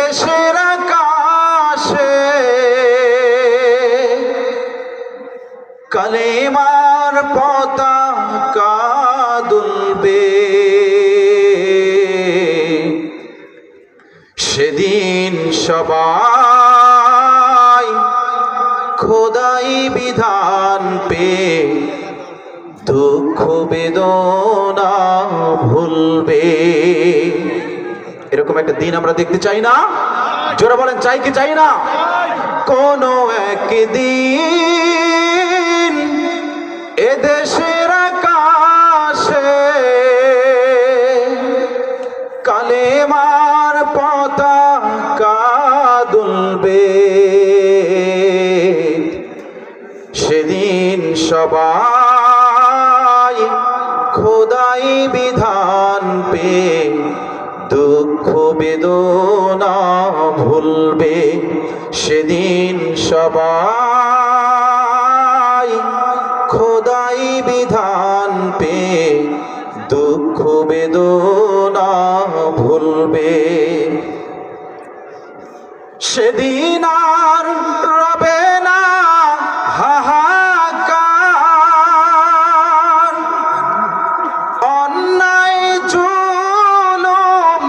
এদেশের আকাশে কালেমার পতাকা দুলবে, সেদিন সবাই খোদাই বিধান পেয়ে দুঃখ বেদনা ভুলবে। এরকম একটা দিন আমরা দেখতে চাই না? জোরে বলেন, চাই কি চাই না? কোনো একদিন এদেশের আকাশে কালেমার পতাকা দুলবে, সেদিন সবাই খোদাই বিধান পেয়ে দুঃখ বেদনা ভুলবে, সেদিন সবাই খোদাই বিধান পেয়ে দুঃখ বেদনা ভুলবে। সেদিন আর রবে না হাহাকার, অন্যায় জুলুম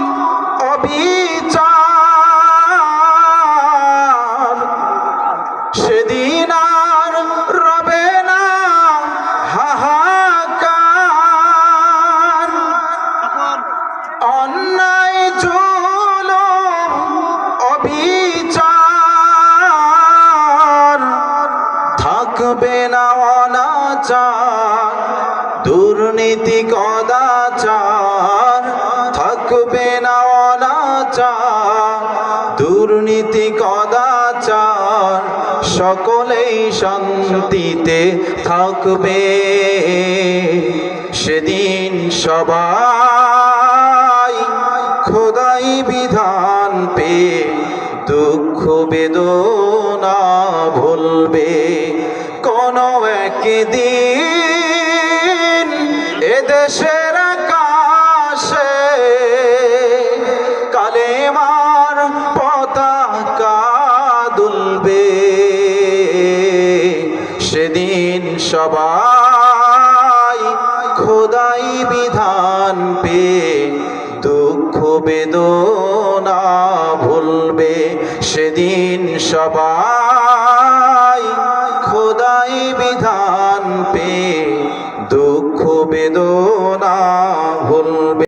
অবিচার, সেদিন আর রবে না হাহাকার, অন্যায় জুলুম অবিচার, থাকবে না অনাচার দুর্নীতি কদাচার, থাকবে না অনাচার দুর্নীতি কদাচার, সকলেই শান্তিতে থাকবে, সেদিন সবাই খোদাই বিধান পেয়ে দুঃখ বেদনা ভুলবে। কোনো একদিন এদেশের আকাশে কালেমার পতাকা দুলবে, সেদিন সবাই খোদাই বিধান পেয়ে দুঃখ বেদনা ভুলবে, সেদিন সবাই